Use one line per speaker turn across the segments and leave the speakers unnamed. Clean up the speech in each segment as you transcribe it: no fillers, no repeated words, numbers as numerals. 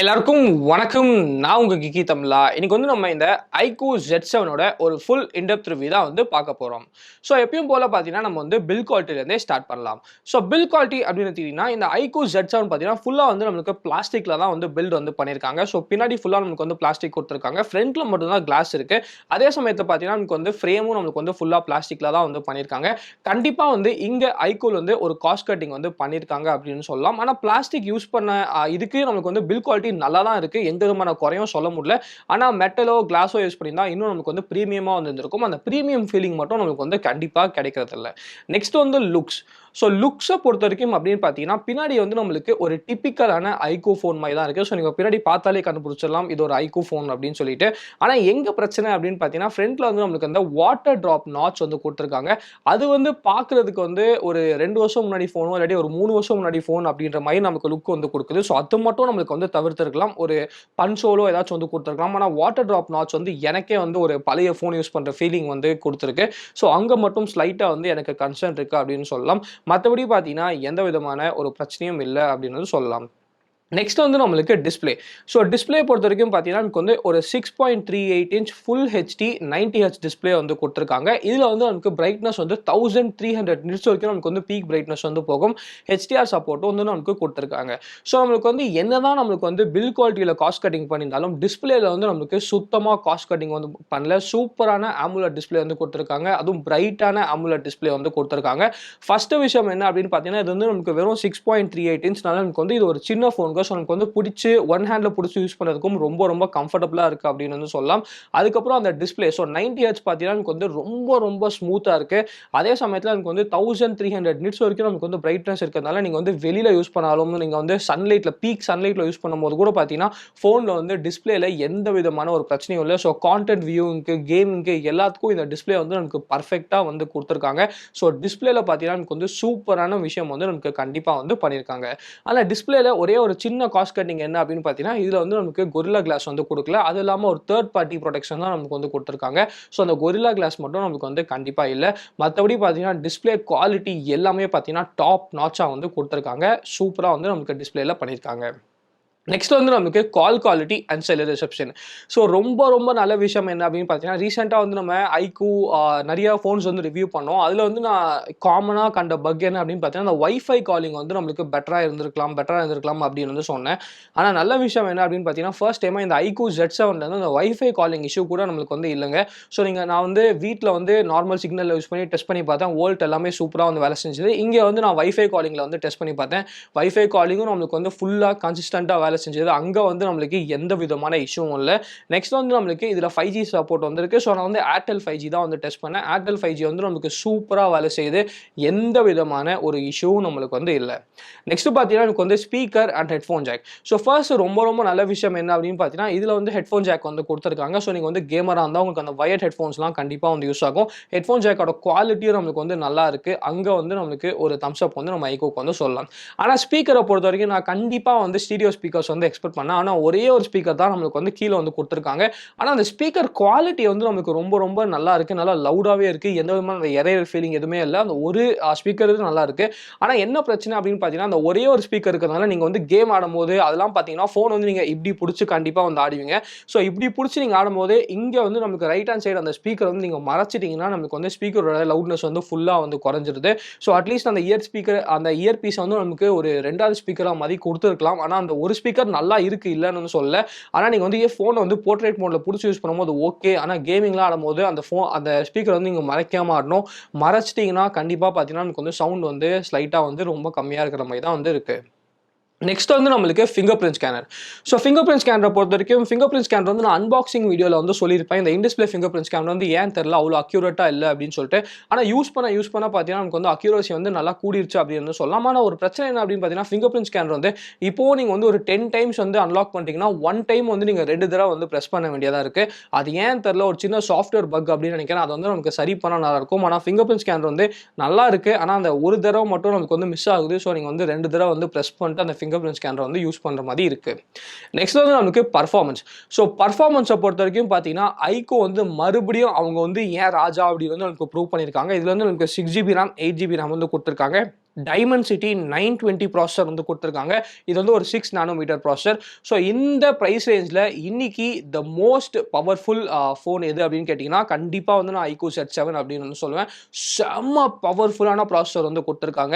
எல்லாருக்கும் வணக்கம். நான் உங்க கிக்கி தமிழா. இன்னைக்கு வந்து நம்ம இந்த iQOO Z7ஓட ஒரு ஃபுல் இன்டெப்த் ரிவ்யூ தான் வந்து பார்க்க போறோம். ஸோ எப்பயும் போல பார்த்தீங்கன்னா நம்ம வந்து பில் குவாலிட்டிலேருந்தே ஸ்டார்ட் பண்ணலாம். ஸோ பில் குவாலிட்டி அப்படின்னு எடுத்தீங்கன்னா இந்த iQOO Z7 பார்த்தீங்கன்னா ஃபுல்லாக வந்து நம்மளுக்கு பிளாஸ்டிக்ல தான் வந்து பில்ட் வந்து பண்ணியிருக்காங்க. ஸோ பின்னாடி ஃபுல்லாக நமக்கு வந்து பிளாஸ்டிக் கொடுத்துருக்காங்க. ஃப்ரண்ட்ல மட்டும் தான் கிளாஸ் இருக்கு. அதே சமயத்தில் பார்த்தீங்கன்னா நமக்கு வந்து ஃப்ரேமும் நமக்கு வந்து ஃபுல்லாக பிளாஸ்டிக்ல தான் வந்து பண்ணியிருக்காங்க. கண்டிப்பாக வந்து இங்க iQOO வந்து ஒரு காஸ்ட் கட்டிங் வந்து பண்ணியிருக்காங்க அப்படின்னு சொல்லலாம். ஆனால் பிளாஸ்டிக் யூஸ் பண்ண இதுக்கு நமக்கு வந்து பில் குவாலிட்டி நல்லா தான் இருக்கு. எந்த விதமான குறையும் சொல்ல முடியல. ஆனா மெட்டலோ கிளாஸோ யூஸ் பண்ணியிருந்தா இன்னும் நமக்கு வந்து பிரீமியமா வந்து இருந்திருக்கும். அந்த பிரீமியம் ஃபீலிங் மட்டும் நமக்கு வந்து கண்டிப்பா கிடைக்கிறது இல்ல. நெக்ஸ்ட் வந்து லுக்ஸ். ஸோ லுக்ஸை பொறுத்த வரைக்கும் அப்படின்னு பார்த்தீங்கன்னா பின்னாடி வந்து நம்மளுக்கு ஒரு டிப்பிக்கலான iQOO ஃபோன் மாதிரி தான் இருக்கு. ஸோ நீங்க பின்னாடி பார்த்தாலே கண்டுபிடிச்சிடலாம் இது ஒரு iQOO ஃபோன் அப்படின்னு சொல்லிட்டு. ஆனா எங்க பிரச்சனை அப்படின்னு பார்த்தீங்கன்னா ஃப்ரண்ட்ல வந்து நம்மளுக்கு அந்த வாட்டர் டிராப் நாட்ச் வந்து கொடுத்துருக்காங்க. அது வந்து பார்க்கறதுக்கு வந்து ஒரு 2 வருஷம் முன்னாடி ஃபோனோ இல்லாட்டி ஒரு 3 வருஷம் முன்னாடி ஃபோன் அப்படின்ற மாதிரி நமக்கு லுக் வந்து கொடுக்குது. ஸோ அது மட்டும் நம்மளுக்கு வந்து தவிர்த்திருக்கலாம். ஒரு பன்சோலோ ஏதாச்சும் வந்து கொடுத்துருக்கலாம். ஆனால் வாட்டர் டிராப் நாட்ச் வந்து எனக்கே வந்து ஒரு பழைய ஃபோன் யூஸ் பண்ற ஃபீலிங் வந்து கொடுத்துருக்கு. ஸோ அங்க மட்டும் ஸ்லைட்டா வந்து எனக்கு கன்சர்ன் இருக்கு அப்படின்னு சொல்லலாம். மற்றபடி பார்த்தீங்கன்னா எந்த விதமான ஒரு பிரச்சனையும் இல்லை அப்படின்னு சொல்லலாம். நெக்ஸ்ட் வந்து நம்மளுக்கு டிஸ்பிளே. ஸோ டிஸ்பிளே பொறுத்த வரைக்கும் பார்த்தீங்கன்னா நமக்கு வந்து ஒரு 6.38 inch full HD 90Hz display வந்து கொடுத்துருக்காங்க. இதில் வந்து நமக்கு பிரைட்னஸ் வந்து 1300 நிட்ஸ் வரைக்கும் நமக்கு வந்து பீக் பிரைட்னஸ் வந்து போகும். ஹெச்டிஆர் சப்போர்ட்டும் வந்து நமக்கு கொடுத்துருக்காங்க. ஸோ நம்மளுக்கு வந்து என்னதான் நம்மளுக்கு வந்து பில் குவாலிட்டியில் காஸ்ட் கட்டிங் பண்ணியிருந்தாலும் டிஸ்பிளேல வந்து நம்மளுக்கு சுத்தமாக காஸ்ட் கட்டிங் வந்து பண்ணல. சூப்பரான ஆமுலட் டிஸ்பிளே வந்து கொடுத்துருக்காங்க. அதுவும் பிரைட்டான ஆமுலட் டிஸ்பிளே வந்து கொடுத்துருக்காங்க. ஃபர்ஸ்ட் விஷயம் என்ன அப்படின்னு பார்த்தீங்கன்னா இது வந்து நமக்கு வெறும் 6.38 இன்ச்னால நமக்கு வந்து இது ஒரு சின்ன ஃபோன். ஸோ நமக்கு வந்து பிடிச்சி ஒன் ஹேண்டில் பிடிச்சி யூஸ் பண்ணுறதுக்கும் ரொம்ப கம்ஃபர்டபுளாக இருக்குது அப்படின்னு வந்து சொல்லலாம். அதுக்கப்புறம் அந்த டிஸ்பிளே ஸோ 90Hz பார்த்தீங்கன்னா நமக்கு வந்து ரொம்ப ஸ்மூத்தாக இருக்குது. அதே சமயத்தில் நமக்கு வந்து 1300 நிட்ஸ் வரைக்கும் நமக்கு வந்து பிரைட்னஸ் இருக்கிறதுனால நீங்கள் வந்து வெளியில் யூஸ் பண்ணாலும் நீங்கள் வந்து சன்லைட்டில் பீக் சன்லைட்டில் யூஸ் பண்ணும்போது கூட பார்த்தீங்கன்னா ஃபோனில் வந்து டிஸ்பிளேல எந்த விதமான ஒரு பிரச்சனையும் இல்லை. ஸோ கான்டென்ட் வியூவிங்க்கு கேமிங்க்கு எல்லாத்துக்கும் இந்த டிஸ்பிளே வந்து நமக்கு பர்ஃபெக்டாக வந்து கொடுத்துருக்காங்க. ஸோ டிஸ்பிளேல பார்த்தீங்கன்னா நமக்கு வந்து சூப்பரான விஷயம் வந்து நமக்கு கண்டிப்பாக வந்து பண்ணியிருக்காங்க. ஆனால் டிஸ்பிளேல ஒரே ஒரு சின்ன காஸ்ட் கட்டிங் என்ன அப்படின்னு பார்த்தீங்கன்னா இதில் வந்து நமக்கு கொரில்லா கிளாஸ் வந்து கொடுக்கல. அது இல்லாமல் ஒரு தேர்ட் பார்ட்டி ப்ரொடெக்ஷன் தான் நமக்கு வந்து கொடுத்துருக்காங்க. ஸோ அந்த கொரில்லா கிளாஸ் மட்டும் நமக்கு வந்து கண்டிப்பாக இல்லை. மற்றபடி பார்த்தீங்கன்னா டிஸ்பிளே குவாலிட்டி எல்லாமே பார்த்தீங்கன்னா டாப் நாட்சாக வந்து கொடுத்துருக்காங்க. சூப்பராக வந்து நமக்கு டிஸ்பிளேல பண்ணியிருக்காங்க. நெக்ஸ்ட் வந்து நமக்கு call quality and seller reception. So ரொம்ப நல்ல விஷயம் என்ன அப்படின்னு பார்த்தீங்கன்னா ரீசெண்டாக வந்து நம்ம iQOO நிறைய ஃபோன்ஸ் வந்து ரிவ்யூ பண்ணோம். அதில் வந்து நான் காமனாக கண்ட பக் என்ன அப்படின்னு பார்த்தீங்கன்னா அந்த வைஃபை காலிங் வந்து நம்மளுக்கு பெட்டராக இருந்திருக்கலாம் அப்படின்னு வந்து சொன்னேன். ஆனால் நல்ல விஷயம் என்ன அப்படின்னு பார்த்தீங்கன்னா ஃபர்ஸ்ட் டைமாக இந்த iQOO Z7 வந்து அந்த வைஃபை காலிங் இஷ்யூ கூட நம்மளுக்கு வந்து இல்லைங்க. ஸோ நான் வந்து வீட்டில் வந்து நார்மல் சிக்னல் யூஸ் பண்ணி டெஸ்ட் பண்ணி பார்த்தேன். வோல்ட் எல்லாமே சூப்பராக வந்து வேலை செஞ்சது. இங்கே வந்து நான் வைஃபை காலிங்கில் வந்து டெஸ்ட் பண்ணி பார்த்தேன். வைஃபை காலிங்கும் நம்மளுக்கு வந்து ஃபுல்லாக கன்சிஸ்டண்ட்டாக வேலை செஞ்சது. அங்க வந்து நம்மளுக்கு எந்த விதமான இஷ்யூவும் இல்லை. நெக்ஸ்ட் வந்து நம்மளுக்கு இதுல 5G சப்போர்ட் வந்திருக்கு. ஸோ நான் வந்து ஏர்டெல் 5G தான் வந்து டெஸ்ட் பண்ணேன். ஏர்டெல் 5G வந்து நமக்கு சூப்பரா வேலை செய்யுது. எந்த விதமான ஒரு இஷ்யூவும் நம்மளுக்கு வந்து இல்லை. நெக்ஸ்ட் பார்த்தீங்கன்னா எனக்கு வந்து speaker and headphone jack. So first ரொம்ப நல்ல விஷயம் என்ன அப்படின்னு பார்த்தீங்கன்னா இதுல வந்து ஹெட்ஃபோன் ஜாக் வந்து கொடுத்துருக்காங்க. ஸோ நீங்க வந்து கேமரா இருந்தால் உங்களுக்கு அந்த வயர்ட் ஹெட்ஃபோன்ஸ்லாம் கண்டிப்பாக வந்து யூஸ் ஆகும். ஹெட்ஃபோன் ஜாக்கோட குவாலிட்டியும் நம்மளுக்கு வந்து நல்லா இருக்கு. அங்க வந்து நம்மளுக்கு ஒரு தம்ஸ் அப் வந்து நம்ம iQOOக்கு வந்து சொல்லலாம். ஆனால் ஸ்பீக்கரை பொறுத்த வரைக்கும் நான் கண்டிப்பாக வந்து ஸ்டீரியோ ஸ்பீக்கர்ஸ் வந்து எக்ஸ்பெக்ட் பண்ணேன். ஆனால் ஒரே ஒரு ஸ்பீக்கர் தான் நம்மளுக்கு வந்து கீழே வந்து கொடுத்துருக்காங்க. ஆனால் அந்த ஸ்பீக்கர் குவாலிட்டி வந்து நமக்கு ரொம்ப நல்லா இருக்கு. நல்லா லவுடாகவே இருக்கு. எந்த விதமான அந்த எரர் ஃபீலிங் எதுவுமே இல்லை. அந்த ஒரு ஸ்பீக்கர் நல்லா இருக்கு. ஆனால் என்ன பிரச்சனை அப்படின்னு பார்த்தீங்கன்னா அந்த ஒரே ஒரு ஸ்பீக்கர் இருக்கிறதுனால நீங்கள் வந்து கேம் ஆடும்போது அதெல்லாம் பார்த்தீங்கன்னா ஃபோன் வந்து நீங்கள் இப்படி பிடிச்சி கண்டிப்பாக வந்து ஆடுவீங்க. ஸோ இப்படி பிடிச்சி நீங்கள் ஆடும்போது இங்கே வந்து நமக்கு ரைட் ஹேண்ட் சைடு அந்த ஸ்பீக்கர் வந்து நீங்கள் மறைச்சிட்டிங்கன்னா நமக்கு வந்து ஸ்பீக்கரோட லவுட்னஸ் வந்து ஃபுல்லாக வந்து குறைஞ்சிருது. ஸோ அட்லீஸ்ட் அந்த இயர் பீஸ் வந்து நமக்கு ஒரு 2வது ஸ்பீக்கராக மாதிரி கொடுத்துருக்கலாம். ஆனால் அந்த ஒரு ஸ்பீக்கர் நல்லா இருக்கு இல்லைன்னு சொல்ல. ஆனால் நீங்கள் வந்து ஃபோனை வந்து போர்ட்ரேட் மோடில் பிடிச்சி யூஸ் பண்ணும்போது ஓகே. ஆனால் கேமிங்லாம் ஆடும்போது அந்த ஸ்பீக்கர் வந்து நீங்கள் மறைக்காம ஆடணும். மறைச்சிட்டிங்கன்னா கண்டிப்பாக பார்த்தீங்கன்னா நமக்கு வந்து சவுண்ட் வந்து ஸ்லைட்டாக வந்து ரொம்ப கம்மியாக இருக்கிற மாதிரி தான் வந்து இருக்கு. நெக்ஸ்ட் வந்து நம்மளுக்கு finger print scanner. So finger print ஸ்கேனரை பொறுத்த வரைக்கும் ஃபிங்கர் பிரிண்ட் ஸ்கேனர் வந்து நான் அன்பாக்சிங் வீடியோவில் வந்து சொல்லியிருப்பேன். இந்த இன்டிஸ்பிளே ஃபிங்கர் பிரிண்ட் ஸ்கேனர் வந்து ஏன் தெரியல அவ்வளோ அக்யூரேட்டாக இல்லை அப்படின்னு சொல்லிட்டு. ஆனால் யூஸ் பண்ண பார்த்தீங்கன்னா நமக்கு வந்து அக்யூரசி வந்து நல்லா கூடிருச்சு அப்படின்னு சொல்லலாம். ஆனால் ஒரு பிரச்சனை என்ன அப்படின்னு பார்த்தீங்கன்னா ஃபிங்கர் பிரிண்ட் ஸ்கேனர் வந்து இப்போ நீங்கள் வந்து ஒரு 10 டைம்ஸ் வந்து அன்லாக் பண்ணிட்டீங்கன்னா 1 டைம் வந்து நீங்கள் 2 தடவை வந்து ப்ரெஸ் பண்ண வேண்டியதாக இருக்குது. அது ஏன் தெரியல ஒரு சின்ன சாஃப்ட்வேர் பக் அப்படின்னு நினைக்கிறேன். அது வந்து நமக்கு சரி பண்ண நல்லா இருக்கும். ஆனால் ஃபிங்கர் பிரிண்ட் ஸ்கேனர் வந்து நல்லா இருக்குது. ஆனால் அந்த ஒரு தடவை மட்டும் நமக்கு வந்து மிஸ் ஆகுது. ஸோ நீங்கள் வந்து 2 தடவை வந்து ப்ரெஸ் பண்ணிட்டு அந்த ஃபிங்கர் பிரிண்ட் ஸ்கேனர் வந்து யூஸ் பண்ற மாதிரி இருக்கு. நெக்ஸ்ட் வந்து நமக்கு பர்ஃபார்மன்ஸ். ஸோ பர்ஃபார்மன்ஸை பொறுத்த வரைக்கும் பார்த்தீங்கன்னா iQOO வந்து மறுபடியும் அவங்க வந்து ஏன் ராஜா அப்படி வந்து நமக்கு ப்ரூவ் பண்ணியிருக்காங்க. இதுல வந்து நமக்கு 6GB RAM 8GB RAM வந்து கொடுத்துருக்காங்க. டைமென்சிட்டி 920 ப்ராசஸர் வந்து கொடுத்துருக்காங்க. இது வந்து ஒரு 6 நானோமீட்டர் ப்ராசஸர். ஸோ இந்த ப்ரைஸ் ரேஞ்சில் இன்னைக்கு த மோஸ்ட் பவர்ஃபுல் ஃபோன் எது அப்படின்னு கேட்டிங்கன்னா கண்டிப்பாக வந்து நான் iQOO Z7 அப்படின்னு வந்து சொல்லுவேன். செம்ம பவர்ஃபுல்லான ப்ராசஸர் வந்து கொடுத்துருக்காங்க.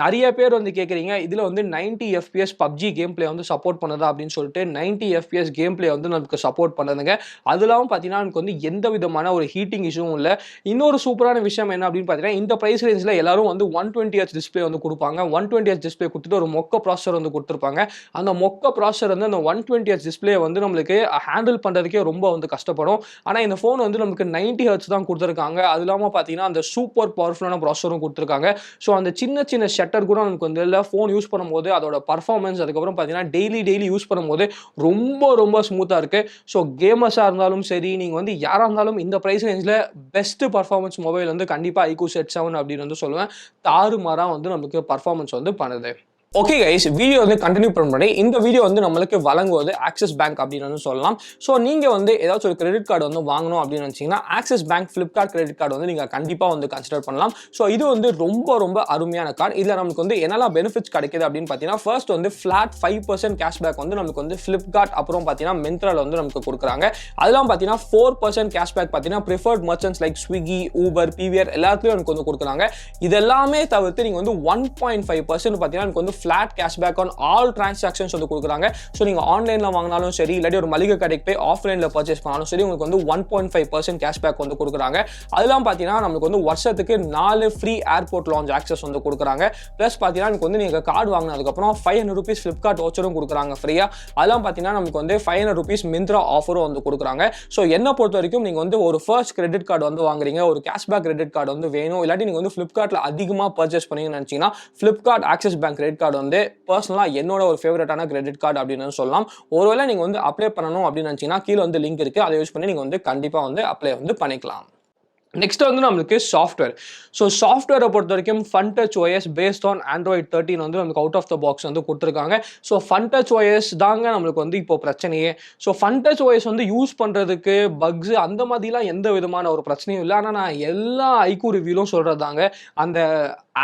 நிறைய பேர் வந்து கேட்குறீங்க இதில் வந்து 90 FPS PUBG கேம் பிளே வந்து சப்போர்ட் பண்ணுதா அப்படின்னு சொல்லிட்டு 90 FPS கேம் பிளே வந்து நமக்கு சப்போர்ட் பண்ணுதுங்க. அது இல்லாமல் பார்த்தீங்கன்னா நமக்கு வந்து எந்த விதமான ஒரு ஹீட்டிங் இஷ்யூவும் இல்லை. இன்னொரு சூப்பரான விஷயம் என்ன அப்படின்னு பார்த்தீங்கன்னா இந்த ப்ரைஸ் ரேஞ்சில் எல்லாரும் வந்து 120Hz டிஸ்பிளே வந்து கொடுப்பாங்க. 120Hz டிஸ்பிளே கொடுத்துட்டு ஒரு மொக்க ப்ராசஸர் வந்து கொடுத்துருப்பாங்க. அந்த மொக்க ப்ராசஸர் வந்து அந்த 120Hz டிஸ்பிளே வந்து நம்மளுக்கு ஹேண்டில் பண்ணுறதுக்கே ரொம்ப வந்து கஷ்டப்படும். ஆனால் இந்த ஃபோன் வந்து நமக்கு 90Hz தான் கொடுத்துருக்காங்க. அது இல்லாமல் பார்த்தீங்கன்னா அந்த சூப்பர் பவர்ஃபுல்லான ப்ராசஸரும் கொடுத்துருக்காங்க. ஸோ அந்த சின்ன சின்ன ஷட்டர் கூட நமக்கு வந்து இல்லை ஃபோன் யூஸ் பண்ணும்போது அதோட பர்ஃபார்மன்ஸ் அதுக்கப்புறம் பார்த்தீங்கன்னா டெய்லி யூஸ் பண்ணும்போது ரொம்ப ஸ்மூத்தாக இருக்குது. ஸோ கேமர்ஸாக இருந்தாலும் சரி நீங்கள் வந்து யாராக இருந்தாலும் இந்த ப்ரைஸ் ரேஞ்சில் பெஸ்ட் பர்ஃபார்மன்ஸ் மொபைல் வந்து கண்டிப்பாக iQOO Z7 அப்படின்னு வந்து சொல்லுவேன். தாறுமாறா வந்து நமக்கு பர்ஃபார்மன்ஸ் வந்து பண்ணுது. ஓகே கைஸ், வீடியோ வந்து கண்டினியூ பண்ணி இந்த வீடியோ வந்து நம்மளுக்கு வழங்குவது ஆக்சிஸ் பேங்க் அப்படின்னு வந்து சொல்லலாம். ஸோ நீங்கள் வந்து ஏதாச்சும் ஒரு கிரெடிட் கார்டு வந்து வாங்கணும் அப்படின்னு நினச்சிங்கன்னா axis bank Flipkart credit card வந்து நீங்கள் கண்டிப்பாக வந்து கன்சிடர் பண்ணலாம். ஸோ இது வந்து ரொம்ப அருமையான கார்டு. இதில் நமக்கு வந்து என்னெல்லாம் பெனிஃபிட்ஸ் கிடைக்குது அப்படின்னு பார்த்தீங்கன்னா ஃபர்ஸ்ட் வந்து ஃபிளாட் 5% கேஷ்பேக் வந்து நமக்கு வந்து ஃப்ளிப்கார்ட் அப்புறம் பார்த்தீங்கன்னா மிந்த்ராவில் வந்து நமக்கு கொடுக்குறாங்க. அதெல்லாம் பார்த்தீங்கன்னா 4% கேஷ்பேக் பார்த்தீங்கன்னா preferred merchants like Swiggy, Uber, PVR எல்லாத்துலேயும் எனக்கு வந்து கொடுக்குறாங்க. இதெல்லாமே தவிர்த்து நீங்கள் வந்து 1.5% பார்த்தீங்கன்னா எனக்கு வந்து flat cashback on all transactions வந்து கொடுக்குறாங்க. ஸோ நீங்கள் ஆன்லைனில் வாங்கினாலும் சரி இல்லாட்டி ஒரு மளிகை கடைக்கு போய் ஆஃப்லைனில் பர்ச்சேஸ் பண்ணாலும் சரி உங்களுக்கு வந்து 1.5% கேஷ்பேக் வந்து கொடுக்குறாங்க. அதெல்லாம் பார்த்தீங்கன்னா நமக்கு வந்து வருஷத்துக்கு 4 ஃப்ரீ ஏர்போர்ட் லான்ச் ஆக்சஸ் வந்து கொடுக்குறாங்க. ப்ளஸ் பார்த்தீங்கன்னா நமக்கு வந்து நீங்கள் கார்டு வாங்கினதுக்கப்புறம் 500 rupees ஃப்ளிப்கார்ட் வச்சரும் கொடுக்குறாங்க ஃப்ரீயாக. அதெல்லாம் பார்த்தீங்கன்னா நமக்கு வந்து 500 rupees மிந்த்ரா ஆஃபரும் வந்து கொடுக்குறாங்க. ஸோ என்னை பொறுத்த வரைக்கும் நீங்கள் வந்து ஒரு ஃபர்ஸ்ட் கிரெடிட் கார்டு வந்து வாங்குறீங்க, ஒரு கேஷ்பேக் கிரெடிட் கார்டு வந்து வேணும், இல்லாட்டி நீங்கள் வந்து ஃப்ளிப்கார்ட்டில் அதிகமாக பர்ச்சேஸ் பண்ணீங்கன்னு நினச்சிங்கன்னா Flipkart axis bank credit card வந்து பர்சனலாக என்னோட ஒரு ஃபேவரட்டான கிரெடிட் கார்டு அப்படின்னு சொல்லலாம். ஒருவேளை நீங்கள் வந்து அப்ளை பண்ணணும் அப்படின்னு நினச்சிங்கன்னா கீழே வந்து லிங்க் இருக்குது, அதை யூஸ் பண்ணி நீங்கள் வந்து கண்டிப்பாக வந்து அப்ளை வந்து பண்ணிக்கலாம். நெக்ஸ்ட் வந்து நம்மளுக்கு சாஃப்ட்வேர். ஸோ சாஃப்ட்வேரை பொறுத்த வரைக்கும் Funtouch OS based on Android 13 வந்து நமக்கு அவுட் ஆஃப் த பாக்ஸ் வந்து கொடுத்துருக்காங்க. ஸோ Funtouch OS தாங்க நம்மளுக்கு வந்து இப்போ பிரச்சனையே. ஸோ Funtouch OS வந்து யூஸ் பண்ணுறதுக்கு பக்ஸ் அந்த மாதிரிலாம் எந்த விதமான ஒரு பிரச்சனையும் இல்லை. ஆனால் நான் எல்லா iQOO ரிவ்யூலும் சொல்கிறதாங்க அந்த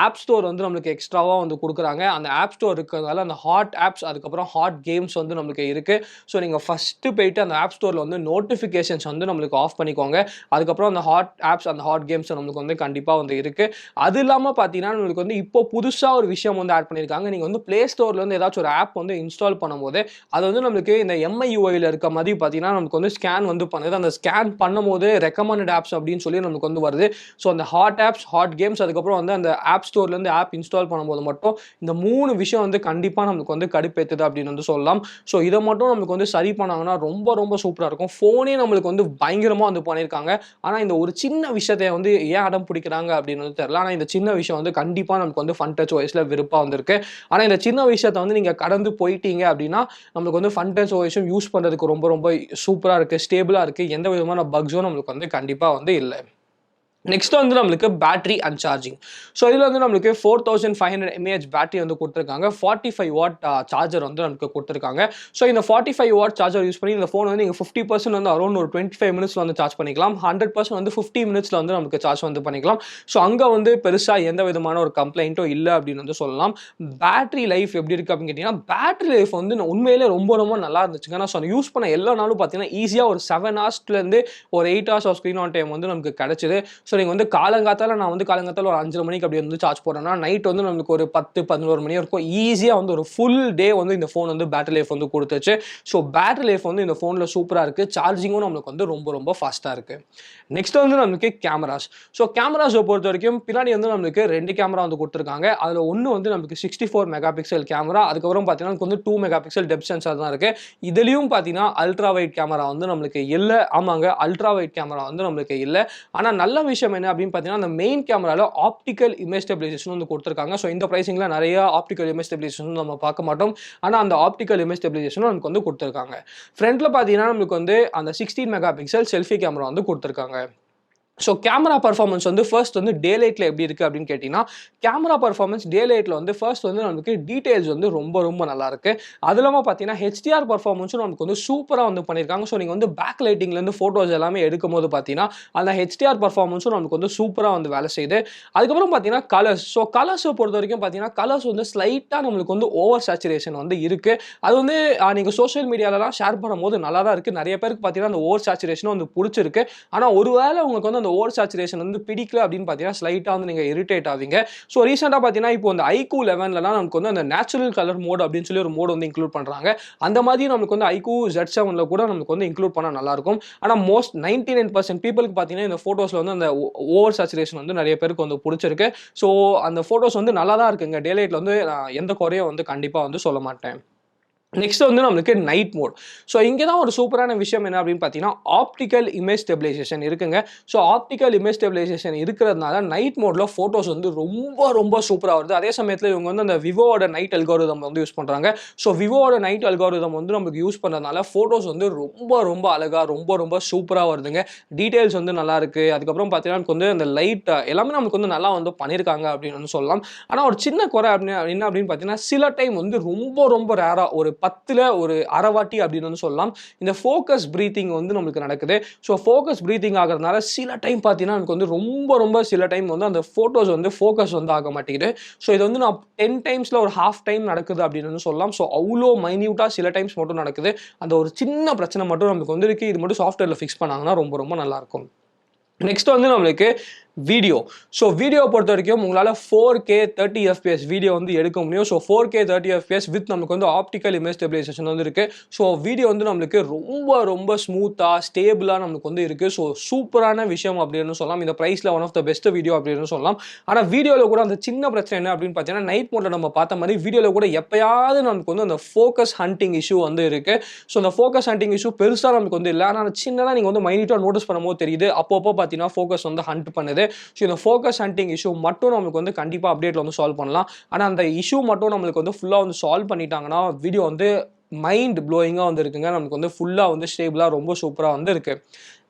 ஆப் ஸ்டோர் வந்து நம்மளுக்கு எக்ஸ்ட்ராவாக வந்து கொடுக்குறாங்க. அந்த ஆப் ஸ்டோர் இருக்கிறதால அந்த ஹாட் ஆப்ஸ் அதுக்கப்புறம் ஹாட் கேம்ஸ் வந்து நம்மளுக்கு இருக்குது. ஸோ நீங்கள் ஃபஸ்ட்டு போயிட்டு அந்த ஆப் ஸ்டோரில் வந்து நோட்டிஃபிகேஷன்ஸ் வந்து நம்மளுக்கு ஆஃப் பண்ணிக்கோங்க. அதுக்கப்புறம் அந்த ஹாட் ஆப்ஸ் அந்த ஹாட் கேம்ஸ் நம்மளுக்கு வந்து கண்டிப்பாக வந்து இருக்குது. அது இல்லாமல் பார்த்தீங்கன்னா நம்மளுக்கு வந்து இப்போ புதுசாக ஒரு விஷயம் வந்து ஆட் பண்ணியிருக்காங்க. நீங்கள் வந்து ப்ளே ஸ்டோரில் வந்து ஏதாச்சும் ஒரு ஆப் வந்து இன்ஸ்டால் பண்ணும்போது அது வந்து நம்மளுக்கு இந்த MIUIயில் இருக்க மாதிரி பார்த்தீங்கன்னா நமக்கு வந்து ஸ்கேன் வந்து பண்ணுது. அந்த ஸ்கேன் பண்ணும்போது ரெக்கமெண்டட் ஆப்ஸ் அப்படின்னு சொல்லி நமக்கு வந்து வருது. ஸோ அந்த ஹாட் ஆப்ஸ், ஹாட் கேம்ஸ் அதுக்கப்புறம் வந்து அந்த ஆப் ஸ்டோர்லேருந்து ஆப் இன்ஸ்டால் பண்ணும்போது மட்டும் இந்த 3 விஷயம் வந்து கண்டிப்பாக நமக்கு வந்து கடுப்பேற்றுது அப்படின்னு வந்து சொல்லலாம். ஸோ இதை மட்டும் நமக்கு வந்து சரி பண்ணாங்கன்னா ரொம்ப சூப்பராக இருக்கும். ஃபோனே நம்மளுக்கு வந்து பயங்கரமாக வந்து பண்ணியிருக்காங்க. ஆனால் இந்த ஒரு சின்ன விஷயத்தை வந்து ஏன் அடம் பிடிக்கிறாங்க அப்படின்னு வந்து தெரியல. ஆனால் இந்த சின்ன விஷயம் வந்து கண்டிப்பாக நமக்கு வந்து Funtouch OSல விருப்பம் வந்திருக்கு. ஆனால் இந்த சின்ன விஷயத்தை வந்து நீங்கள் கடந்து போயிட்டீங்க அப்படின்னா நம்மளுக்கு வந்து Funtouch OSம் யூஸ் பண்ணுறதுக்கு ரொம்ப சூப்பராக இருக்குது, ஸ்டேபிளாக இருக்குது, எந்த விதமான பக்ஸும் நம்மளுக்கு வந்து கண்டிப்பாக வந்து இல்லை. நெக்ஸ்ட் வந்து நம்மளுக்கு பேட்டரி அண்ட் சார்ஜிங். ஸோ இதில் வந்து நம்மளுக்கு 4500 mAh பேட்டரி வந்து கொடுத்துருக்காங்க. 45 வாட் சார்ஜர் வந்து நமக்கு கொடுத்துருக்காங்க. ஸோ இந்த 45 வாட் சார்ஜர் யூஸ் பண்ணி இந்த ஃபோன் வந்து நீங்கள் 50% வந்து அரௌண்ட் ஒரு 25 மினிட்ஸில் வந்து சார்ஜ் பண்ணிக்கலாம். 100% வந்து 50 மினிட்ஸில் வந்து நமக்கு சார்ஜ் வந்து பண்ணிக்கலாம். ஸோ அங்கே வந்து பெருசாக எந்த விதமான ஒரு கம்ப்ளைண்ட்டும் இல்லை அப்படின்னு வந்து சொல்லலாம். பேட்டரி லைஃப் எப்படி இருக்குது அப்படின்னு கேட்டிங்கன்னா பேட்டரி லைஃப் வந்து உண்மையிலே ரொம்ப நல்லா இருந்துச்சுங்க. நான் சொன்ன யூஸ் பண்ண எல்லா நாளும் பார்த்தீங்கன்னா ஈஸியாக ஒரு 7 ஹவர்ஸ்லேருந்து ஒரு 8 hours of screen on time வந்து நமக்கு கிடச்சிது. ஸோ நீங்கள் வந்து காலங்காத்தால நான் வந்து காலங்காத்தால ஒரு 5:30 மணிக்கு அப்படி வந்து சார்ஜ் போடுறேன்னா நைட் வந்து நமக்கு ஒரு 10-11 மணி வரைக்கும் ஈஸியாக வந்து ஒரு ஃபுல் டே வந்து இந்த ஃபோன் வந்து பேட்டரி லைஃப் வந்து கொடுத்துச்சு. ஸோ பேட்டரி லைஃப் வந்து இந்த ஃபோனில் சூப்பராக இருக்குது. சார்ஜிங்கும் நம்மளுக்கு வந்து ரொம்ப ஃபாஸ்ட்டாக இருக்குது. நெக்ஸ்ட் வந்து நம்மளுக்கு கேமராஸ். ஸோ கேமராஸை பொறுத்த வரைக்கும் பின்னாடி வந்து நம்மளுக்கு 2 கேமரா வந்து கொடுத்துருக்காங்க. அதில் ஒன்று வந்து நமக்கு 64 மெகா பிக்சல் கேமரா, அதுக்கப்புறம் பார்த்தீங்கன்னா நமக்கு வந்து 2 மெகா பிக்சல் டெப்த் சென்சார் தான் இருக்குது. இதுலேயும் பார்த்தீங்கன்னா அல்ட்ரா வைட் கேமரா வந்து நம்மளுக்கு இல்லை. ஆமாங்க, அல்ட்ரா வைட் கேமரா வந்து நம்மளுக்கு இல்லை. ஆனால் நல்ல விஷயம் என்ன அப்படின்னு பார்த்தீங்கன்னா அந்த மெயின் கேமராவில் ஆப்டிக்கல் இமேஜ் ஸ்டெபிலைசேஷன் வந்து கொடுத்துருக்காங்க. ஸோ இந்த ப்ரைஸிங்கில் நிறைய ஆப்டிக்கல் இமேஜ் ஸ்டெபிலைசேஷன் நம்ம பார்க்க மாட்டோம். ஆனால் அந்த ஆப்டிக்கல் இமேஜ் ஸ்டெபிலைசேஷனும் நமக்கு வந்து கொடுத்துருக்காங்க. ஃப்ரண்ட்டில் பார்த்தீங்கன்னா நம்மளுக்கு வந்து அந்த 16 மெகா பிக்சல் செல்ஃபி கேமரா வந்து கொடுத்துருக்காங்க. ஸோ கேமரா பர்ஃபார்மன்ஸ் வந்து ஃபர்ஸ்ட் வந்து டே லைட்டில் எப்படி இருக்குது அப்படின்னு கேட்டிங்கன்னா, கேமரா பர்ஃபார்மன்ஸ் டே லைட்டில் வந்து ஃபர்ஸ்ட் வந்து நமக்கு டீடைல்ஸ் வந்து ரொம்ப ரொம்ப நல்லாயிருக்கு. அது இல்லாமல் பார்த்தீங்கன்னா ஹெச்டிஆர் பர்ஃபார்மன்ஸும் நமக்கு வந்து சூப்பராக வந்து பண்ணியிருக்காங்க. ஸோ நீங்கள் வந்து பேக் லைட்டிங்லேருந்து ஃபோட்டோஸ் எல்லாமே எடுக்கும்போது பார்த்தீங்கன்னா அந்த ஹெச்டிஆர் பர்ஃபார்மன்ஸும் நமக்கு வந்து சூப்பராக வந்து வேலை செய்யுது. அதுக்கப்புறம் பார்த்தீங்கன்னா கலர்ஸ். ஸோ கலர்ஸை பொறுத்த வரைக்கும் பார்த்தீங்கன்னா கலர்ஸ் வந்து ஸ்லைட்டாக நம்மளுக்கு வந்து ஓவர் சேச்சுரேஷன் வந்து இருக்குது. அது வந்து நீங்கள் சோஷியல் மீடியாலலாம் ஷேர் பண்ணும்போது நல்லா தான் இருக்குது. நிறைய பேருக்கு பார்த்தீங்கன்னா அந்த ஓவர் சேச்சுரேஷனும் வந்து பிடிச்சிருக்கு. ஆனால் ஒருவேளை உங்களுக்கு வந்து அந்த ஓவர் சேச்சுரேஷன் வந்து பிடிக்கல அப்படின்னு பார்த்தீங்கன்னா ஸ்லைட்டாக வந்து நீங்கள் இரிட்டேட் ஆவீங்க. ஸோ ரீசெண்டாக பார்த்தீங்கன்னா இப்போ அந்த iQOO 11லலாம் நமக்கு வந்து அந்த நேச்சுரல் கலர் மோட் அப்படின்னு சொல்லி ஒரு மோட் வந்து இன்க்ளூட் பண்ணுறாங்க. அந்த மாதிரி நமக்கு வந்து iQOO Z7ல கூட நமக்கு வந்து இன்க்ளூட் பண்ணால் நல்லாயிருக்கும். ஆனால் மோஸ்ட் 99% பீப்புளுக்கு பார்த்தீங்கன்னா இந்த ஃபோட்டோஸில் வந்து அந்த ஓவர் சேச்சுரேஷன் வந்து நிறைய பேருக்கு வந்து பிடிச்சிருக்கு. ஸோ அந்த ஃபோட்டோஸ் வந்து நல்லா தான் இருக்குங்க. டே லைட்டில் வந்து எந்த குறையும் வந்து கண்டிப்பாக வந்து சொல்ல மாட்டேன். நெக்ஸ்ட் வந்து நம்மளுக்கு நைட் மோட். ஸோ இங்கே தான் ஒரு சூப்பரான விஷயம் என்ன அப்படின்னு பார்த்தீங்கன்னா ஆப்டிக்கல் இமேஜ் ஸ்டெபிலைசேஷன் இருக்குங்க. ஸோ ஆப்டிக்கல் இமேஜ் ஸ்டெபிலைசேஷன் இருக்கிறதுனால நைட் மோடில் ஃபோட்டோஸ் வந்து ரொம்ப ரொம்ப சூப்பராக வருது. அதே சமயத்தில் இவங்க வந்து அந்த விவோட நைட் அல்காரிதம் வந்து யூஸ் பண்ணுறாங்க. ஸோ விவோட நைட் அல்காரிதம் வந்து நமக்கு யூஸ் பண்ணுறதுனால ஃபோட்டோஸ் வந்து ரொம்ப ரொம்ப அழகாக ரொம்ப ரொம்ப சூப்பராக வருதுங்க. டீட்டெயில்ஸ் வந்து நல்லா இருக்கு. அதுக்கப்புறம் பார்த்தீங்கன்னா நமக்கு வந்து அந்த லைட் எல்லாமே நமக்கு வந்து நல்லா வந்து பண்ணியிருக்காங்க அப்படின்னு வந்து சொல்லலாம். ஆனால் ஒரு சின்ன குறை என்ன அப்படின்னு பார்த்தீங்கன்னா சில டைம் வந்து ரொம்ப ரொம்ப ரேராக ஒரு 10ல் ஒரு அரை வாட்டி அப்படின்னு வந்து சொல்லலாம் இந்த ஃபோக்கஸ் பிரீத்திங் வந்து நமக்கு நடக்குது. ஸோ ஃபோக்கஸ் பிரீத்திங் ஆகிறதுனால சில டைம் பார்த்தீங்கன்னா எனக்கு வந்து ரொம்ப ரொம்ப சில டைம் வந்து அந்த ஃபோட்டோஸ் வந்து ஃபோக்கஸ் வந்து ஆக மாட்டேங்குது. ஸோ இது வந்து நான் 10 டைம்ஸில் ஒரு ஹாஃப் டைம் நடக்குது அப்படின்னு வந்து சொல்லலாம். ஸோ அவ்வளோ மைன்யூட்டாக சில டைம்ஸ் மட்டும் நடக்குது. அந்த ஒரு சின்ன பிரச்சனை மட்டும் நமக்கு வந்து இருக்கு. இது மட்டும் சாஃப்ட்வேரில் ஃபிக்ஸ் பண்ணாங்கன்னா ரொம்ப ரொம்ப நல்லாயிருக்கும். நெக்ஸ்ட் வந்து நம்மளுக்கு வீடியோ. ஸோ வீடியோ பொறுத்த வரைக்கும் உங்களால் 4K 30 FPS வீடியோ வந்து எடுக்க முடியும். ஸோ 4K 30 FPS வித் நமக்கு வந்து ஆப்டிக்கல் இமேஜ் ஸ்டெபிலைசேஷன் வந்து இருக்குது. ஸோ வீடியோ வந்து நம்மளுக்கு ரொம்ப ரொம்ப ஸ்மூத்தாக ஸ்டேபிளாக நமக்கு வந்து இருக்குது. ஸோ சூப்பரான விஷயம் அப்படின்னு சொல்லலாம். இந்த ப்ரைஸில் one of the best video அப்படின்னு சொல்லலாம். ஆனால் வீடியோவில் கூட அந்த சின்ன பிரச்சனை என்ன அப்படின்னு பார்த்தீங்கன்னா நைட் மோடில் நம்ம பார்த்த மாதிரி வீடியோவில் கூட எப்பயாவது நமக்கு வந்து அந்த ஃபோக்கஸ் ஹண்டிங் இஷ்யூ வந்து இருக்குது. ஸோ அந்த ஃபோக்கஸ் ஹண்டிங் இஷ்யூ பெருசாக நமக்கு வந்து இல்லை. ஆனால் சின்னதாக நீங்கள் வந்து மைனியூட்டாக நோட்டீஸ் பண்ணும்போது தெரியுது. அப்பப்போ பார்த்தீங்கன்னா ஃபோக்கஸ் வந்து ஹண்ட் பண்ணுது. ஸோ இந்த ஃபோக்கஸ் ஹண்டிங் இஷ்யூ மட்டும் நம்மளுக்கு வந்து கண்டிப்பாக அப்டேட்டில் வந்து சால்வ் பண்ணலாம். ஆனால் அந்த இஷ்யூ மட்டும் நம்மளுக்கு வந்து ஃபுல்லாக வந்து சால்வ் பண்ணிட்டாங்கன்னா வீடியோ வந்து மைண்ட் ப்ளோயிங்காக வந்து இருக்குங்க. நமக்கு வந்து ஃபுல்லாக வந்து ஸ்டேபிளாக ரொம்ப சூப்பராக வந்து இருக்குது.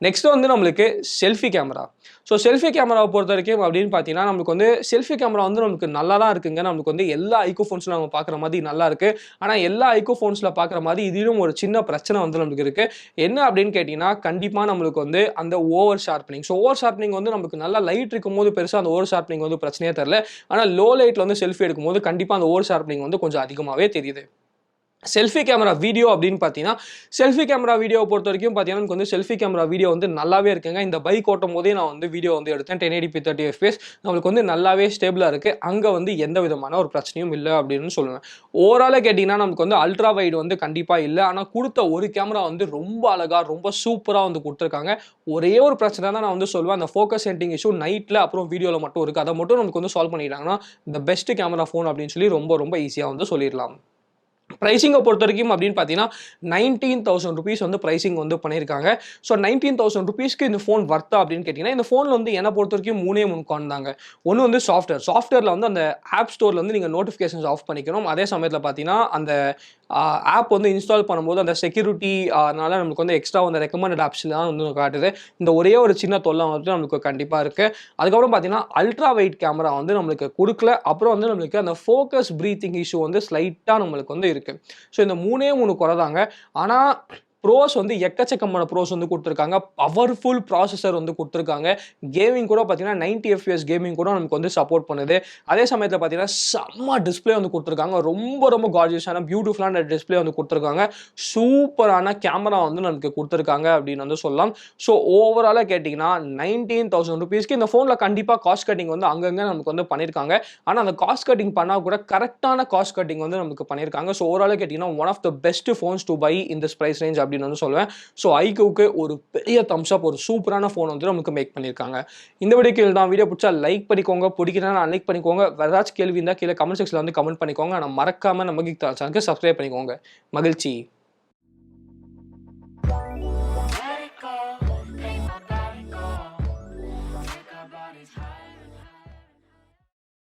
நெக்ஸ்ட் வந்து நம்மளுக்கு செல்ஃபி கேமரா. ஸோ செல்ஃபி கேமராவை பொறுத்த வரைக்கும் அப்படின்னு பார்த்தீங்கன்னா நமக்கு வந்து செல்ஃபி கேமரா வந்து நமக்கு நல்லா தான் இருக்குங்க. நமக்கு வந்து எல்லா iQOO ஃபோன்ஸில் நம்ம பார்க்குற மாதிரி நல்லா இருக்குது. ஆனால் எல்லா iQOO ஃபோன்ஸில் பார்க்குற மாதிரி இதிலும் ஒரு சின்ன பிரச்சனை வந்து நமக்கு இருக்குது. என்ன அப்படின்னு கேட்டிங்கன்னா கண்டிப்பாக நம்மளுக்கு வந்து அந்த over sharpening. So over sharpening வந்து நமக்கு நல்லா லைட் இருக்கும்போது பெருசாக அந்த ஓவர் ஷார்ப்பனிங் வந்து பிரச்சனையே தெரியல. ஆனால் லோ லைட்டில் வந்து செல்ஃபி எடுக்கும்போது கண்டிப்பாக அந்த ஓவர் ஷார்ப்பனிங் வந்து கொஞ்சம் அதிகமாகவே தெரியுது. செல்ஃபி கேமரா வீடியோ அப்படின்னு பார்த்தீங்கன்னா செல்ஃபி கேமரா வீடியோ பொறுத்த வரைக்கும் பார்த்தீங்கன்னா எனக்கு வந்து செல்ஃபி கேமரா வீடியோ வந்து நல்லாவே இருக்குங்க. இந்த பைக் ஓட்டும் போதே நான் வந்து வீடியோ வந்து எடுத்தேன் 1080p 30 FPS. நம்மளுக்கு வந்து நல்லாவே ஸ்டேபிளாக இருக்குது. அங்கே வந்து எந்த விதமான ஒரு பிரச்சனையும் இல்லை அப்படின்னு சொல்லுவேன். ஓவராலாக கேட்டிங்கன்னா நமக்கு வந்து அல்ட்ரா வைடு வந்து கண்டிப்பாக இல்லை. ஆனால் கொடுத்த ஒரு கேமரா வந்து ரொம்ப அழகாக ரொம்ப சூப்பராக வந்து கொடுத்துருக்காங்க. ஒரே ஒரு பிரச்சனை தான் நான் வந்து சொல்லுவேன். அந்த ஃபோக்கஸ் செட்டிங் இஷ்யூ நைட்டில் அப்புறம் வீடியோவில் மட்டும் இருக்குது. அதை மட்டும் நமக்கு வந்து சால்வ் பண்ணிட்டாங்கன்னா இந்த பெஸ்ட் கேமரா ஃபோன் அப்படின்னு சொல்லி ரொம்ப ரொம்ப ஈஸியாக வந்து சொல்லிடலாம். ப்ரைஸிங்கை பொறுத்த வரைக்கும் அப்படின்னு பார்த்தீங்கன்னா 19,000 rupees வந்து ப்ரைஸிங் வந்து பண்ணியிருக்காங்க. ஸோ 19,000 rupeesக்கு இந்த ஃபோன் வர்த்தா அப்படின்னு கேட்டிங்கன்னா இந்த ஃபோனில் வந்து என்னை பொறுத்த வரைக்கும் 3 கான் தாங்க. ஒன்று வந்து சாஃப்ட்வேரில் வந்து அந்த ஆப் ஸ்டோரில் வந்து நீங்கள் நோட்டிஃபிகேஷன்ஸ் ஆஃப் பண்ணிக்கணும். அதே சமயத்தில் பார்த்தீங்கன்னா அந்த ஆப் வந்து இன்ஸ்டால் பண்ணும்போது அந்த செக்யூரிட்டி அதனால நமக்கு வந்து எக்ஸ்ட்ரா வந்து ரெக்கமெண்டட் ஆப்ஸ்லாம் வந்து காட்டுது. இந்த ஒரே ஒரு சின்ன தொல்லை வந்து நம்மளுக்கு கண்டிப்பாக இருக்குது. அதுக்கப்புறம் பார்த்தீங்கன்னா அல்ட்ரா வைட் கேமரா வந்து நம்மளுக்கு கொடுக்கல. அப்புறம் வந்து நம்மளுக்கு அந்த ஃபோக்கஸ் ப்ரீத்திங் இஷ்யூ வந்து ஸ்லைட்டாக நம்மளுக்கு வந்து இருக்குது. ஸோ இந்த 3 குறை தாங்க. ஆனால் ப்ரோஸ் வந்து எக்கச்சக்கமான ப்ரோஸ் வந்து கொடுத்துருக்காங்க. பவர்ஃபுல் ப்ராசஸர் வந்து கொடுத்துருக்காங்க. கேமிங் கூட பார்த்தீங்கன்னா 90 FPS கேமிங் கூட நமக்கு வந்து சப்போர்ட் பண்ணுது. அதே சமயத்தில் பார்த்தீங்கன்னா செம்ம டிஸ்பிளே வந்து கொடுத்துருக்காங்க. ரொம்ப ரொம்ப கார்ஜியஸான பியூட்டிஃபுல்லான டிஸ்பிளே வந்து கொடுத்துருக்காங்க. சூப்பரான கேமரா வந்து நமக்கு கொடுத்துருக்காங்க அப்படின்னு வந்து சொல்லலாம். ஸோ ஓவராலாக கேட்டிங்கன்னா 19,000 rupeesக்கு இந்த ஃபோனில் கண்டிப்பாக காஸ்ட் கட்டிங் வந்து அங்கங்கே நமக்கு வந்து பண்ணியிருக்காங்க. ஆனால் அந்த காஸ்ட் கட்டிங் பண்ணால் கூட கரெக்டான காஸ்ட் கட்டிங் வந்து நமக்கு பண்ணியிருக்காங்க. ஸோ ஓவராலாக கேட்டிங்கன்னா one of the best phones to buy in this price range அப்படின்னு வந்து சொல்லுவேன். ஸோ iQOOக்கு ஒரு பெரிய தம்ஸ் அப், ஒரு சூப்பரான ஃபோன் வந்து நமக்கு மேக் பண்ணியிருக்காங்க. இந்த வீடியோக்கு தான் வீடியோ பிடிச்சா லைக் பண்ணிக்கோங்க, பிடிக்கிறேன்னா அன்லைக் பண்ணிக்கோங்க. வேறு ஏதாச்சும் கேள்வி இருந்தால் கீழே கமெண்ட் செக்ஷனில் வந்து கமெண்ட் பண்ணிக்கோங்க. ஆனால் மறக்காமல் நம்ம கீக் சேனலுக்கு சப்ஸ்கிரைப் பண்ணிக்கோங்க. மகிழ்ச்சி.